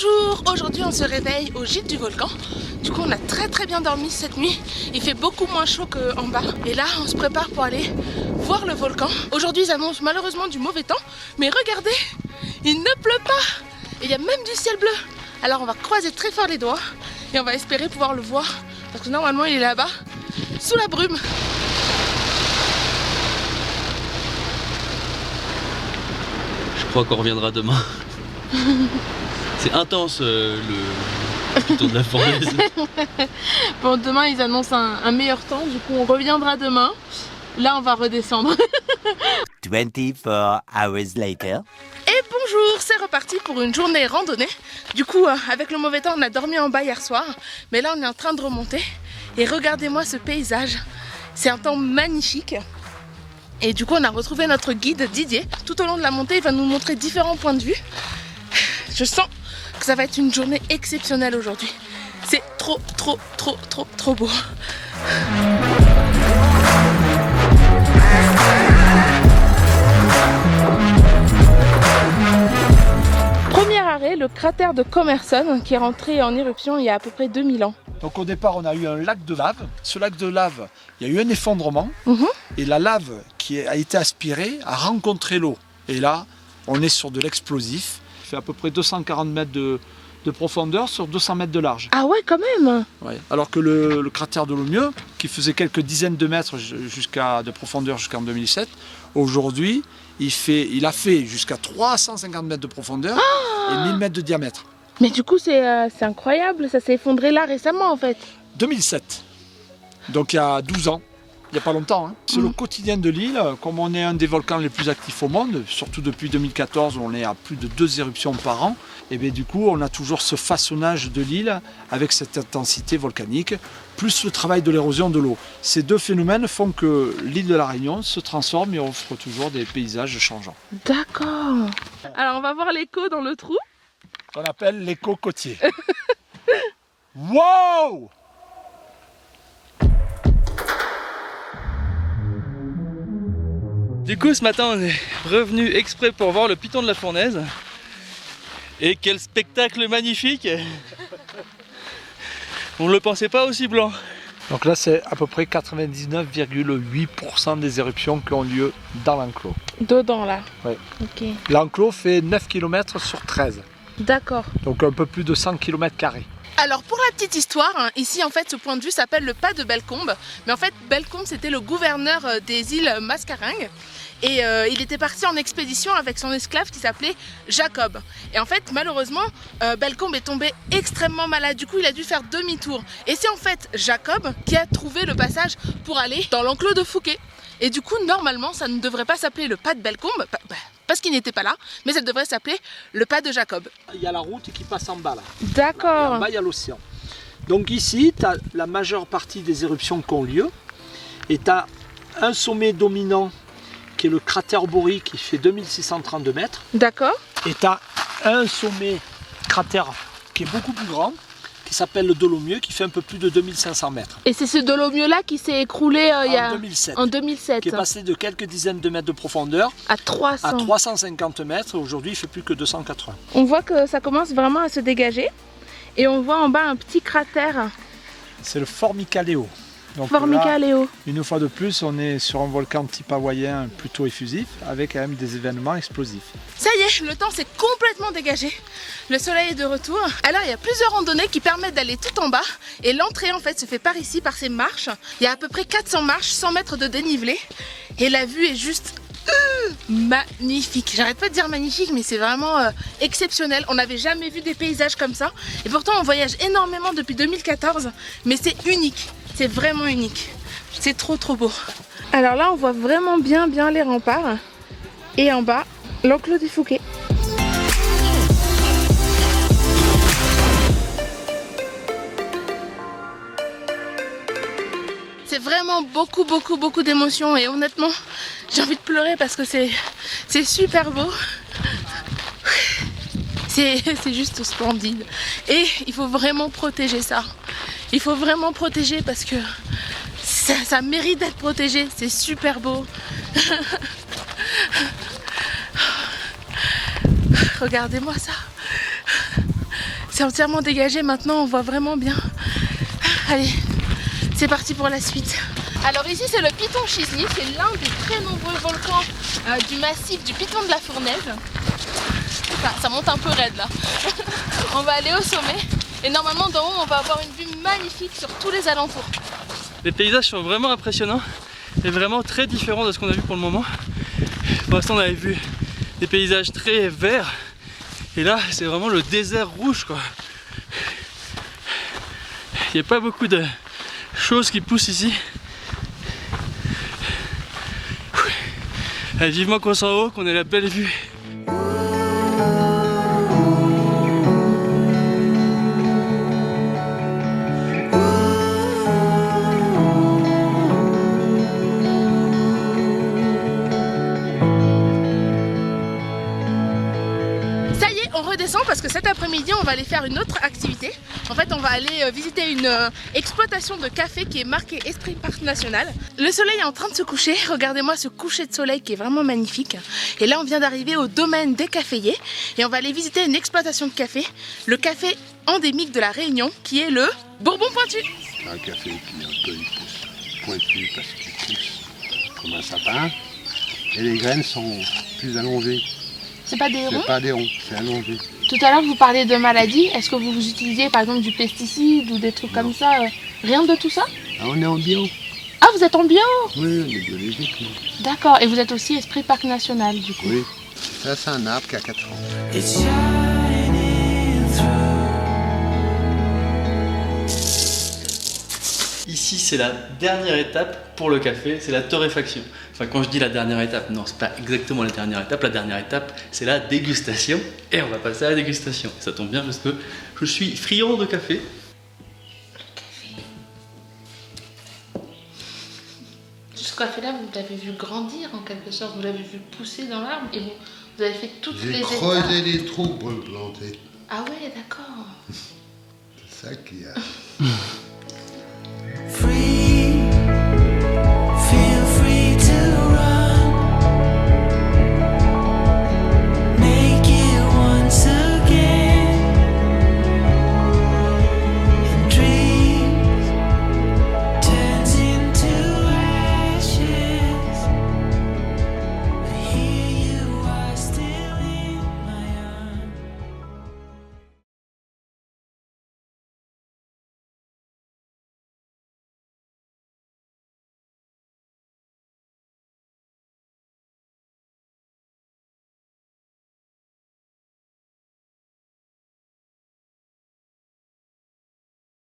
Bonjour, aujourd'hui on se réveille au gîte du volcan. Du coup on a très bien dormi cette nuit. Il fait beaucoup moins chaud qu'en bas. Et là on se prépare pour aller voir le volcan. Aujourd'hui ils annoncent malheureusement du mauvais temps. Mais regardez, il ne pleut pas. Et il y a même du ciel bleu. Alors on va croiser très fort les doigts. Et on va espérer pouvoir le voir. Parce que normalement il est là-bas, sous la brume. Je crois qu'on reviendra demain. C'est intense le piton de la fournaise. Bon, demain ils annoncent un meilleur temps, du coup on reviendra demain. Là on va redescendre. 24 hours later. Et bonjour, c'est reparti pour une journée randonnée. Du coup avec le mauvais temps on a dormi en bas hier soir. Mais là on est en train de remonter. Et regardez-moi ce paysage. C'est un temps magnifique. Et du coup on a retrouvé notre guide Didier. Tout au long de la montée il va nous montrer différents points de vue. Je sens que ça va être une journée exceptionnelle aujourd'hui. C'est trop beau. Premier arrêt, le cratère de Commerson qui est rentré en éruption il y a à peu près 2000 ans. Donc au départ on a eu un lac de lave. Ce lac de lave, il y a eu un effondrement et la lave qui a été aspirée a rencontré l'eau. Et là on est sur de l'explosif. Il fait à peu près 240 mètres de profondeur sur 200 mètres de large. Ah ouais, quand même. Ouais. Alors que le cratère de Lomieux, qui faisait quelques dizaines de mètres de profondeur jusqu'en 2007, aujourd'hui il a fait jusqu'à 350 mètres de profondeur et 1000 mètres de diamètre. Mais du coup c'est incroyable, ça s'est effondré là récemment en fait. 2007, donc il y a 12 ans. Il n'y a pas longtemps. Hein. C'est le quotidien de l'île. Comme on est un des volcans les plus actifs au monde, surtout depuis 2014 où on est à plus de 2 éruptions par an, et bien du coup on a toujours ce façonnage de l'île avec cette intensité volcanique, plus le travail de l'érosion de l'eau. Ces deux phénomènes font que l'île de la Réunion se transforme et offre toujours des paysages changeants. D'accord. Alors on va voir l'écho dans le trou. Qu'on appelle l'écho côtier. Wow! Du coup ce matin on est revenu exprès pour voir le piton de la fournaise. Et quel spectacle magnifique! On ne le pensait pas aussi blanc. Donc là c'est à peu près 99,8% des éruptions qui ont lieu dans l'enclos. Dedans là. Ouais. Ok. L'enclos fait 9 km sur 13. D'accord. Donc un peu plus de 100 km². Alors pour la petite histoire, ici en fait ce point de vue s'appelle le pas de Bellecombe. Mais en fait Bellecombe c'était le gouverneur des îles Mascarenhas. Et il était parti en expédition avec son esclave qui s'appelait Jacob. Et en fait malheureusement Bellecombe est tombé extrêmement malade. Du coup il a dû faire demi-tour. Et c'est en fait Jacob qui a trouvé le passage pour aller dans l'enclos de Fouquet. Et du coup normalement ça ne devrait pas s'appeler le pas de Bellecombe parce qu'il n'était pas là, mais ça devrait s'appeler le pas de Jacob. Il y a la route qui passe en bas là. D'accord. En bas il y a l'océan. Donc ici tu as la majeure partie des éruptions qui ont lieu. Et tu as un sommet dominant qui est le cratère Bory qui fait 2632 mètres. D'accord. Et tu as un sommet cratère qui est beaucoup plus grand, qui s'appelle le Dolomieu, qui fait un peu plus de 2500 mètres. Et c'est ce Dolomieu là qui s'est écroulé en 2007. 2007. Qui est passé de quelques dizaines de mètres de profondeur à 350 mètres. Aujourd'hui, il ne fait plus que 280. On voit que ça commence vraiment à se dégager. Et on voit en bas un petit cratère. C'est le Formica Leo. Donc Formica Leo. Une fois de plus, on est sur un volcan type hawaïen plutôt effusif, avec quand même des événements explosifs. Ça y est, le temps s'est complètement dégagé. Le soleil est de retour. Alors il y a plusieurs randonnées qui permettent d'aller tout en bas. Et l'entrée en fait se fait par ici, par ces marches. Il y a à peu près 400 marches, 100 mètres de dénivelé. Et la vue est juste magnifique. J'arrête pas de dire magnifique, mais c'est vraiment exceptionnel. On n'avait jamais vu des paysages comme ça. Et pourtant on voyage énormément depuis 2014. Mais c'est unique. C'est vraiment unique. C'est trop beau. Alors là on voit vraiment bien les remparts. Et en bas, l'enclos du Fouquet. C'est vraiment beaucoup d'émotions. Et honnêtement, j'ai envie de pleurer parce que c'est super beau. C'est juste splendide. Et il faut vraiment protéger ça. Il faut vraiment protéger parce que ça mérite d'être protégé. C'est super beau. Regardez-moi ça. C'est entièrement dégagé maintenant, on voit vraiment bien. Allez, c'est parti pour la suite. Alors ici c'est le Piton Chizny, c'est l'un des très nombreux volcans du massif du Piton de la Fournaise. Enfin, ça monte un peu raide là. On va aller au sommet et normalement d'en haut on va avoir une vue magnifique sur tous les alentours. Les paysages sont vraiment impressionnants et vraiment très différents de ce qu'on a vu pour le moment. Pour l'instant on avait vu des paysages très verts et là c'est vraiment le désert rouge quoi. Il n'y a pas beaucoup de choses qui poussent ici. Allez, vivement qu'on soit en haut, qu'on ait la belle vue. Parce que cet après-midi on va aller faire une autre activité. En fait on va aller visiter une exploitation de café qui est marquée Esprit Parc National. Le soleil est en train de se coucher, regardez-moi ce coucher de soleil qui est vraiment magnifique. Et là on vient d'arriver au domaine des caféiers et on va aller visiter une exploitation de café, le café endémique de la Réunion qui est le Bourbon Pointu. C'est un café qui un peu pousse pointu parce qu'il pousse comme un sapin et les graines sont plus allongées. C'est pas des ronds? C'est pas des ronds, c'est allongé. Tout à l'heure vous parliez de maladies, est-ce que vous utilisiez par exemple du pesticide ou des trucs comme ça? Rien de tout ça? Ah, on est en bio. Ah vous êtes en bio? Oui, on est biologique. Oui. D'accord, et vous êtes aussi Esprit Parc National du coup? Oui, ça c'est un arbre qui a 4 ans. Ici c'est la dernière étape pour le café, c'est la torréfaction. Enfin quand je dis la dernière étape, non c'est pas exactement la dernière étape c'est la dégustation et on va passer à la dégustation. Ça tombe bien parce que je suis friand de café. Ce café-là, vous l'avez vu grandir en quelque sorte, vous l'avez vu pousser dans l'arbre et vous avez fait toutes les étapes. J'ai creusé des trous pour le planter. Ah ouais, d'accord. C'est ça qui a...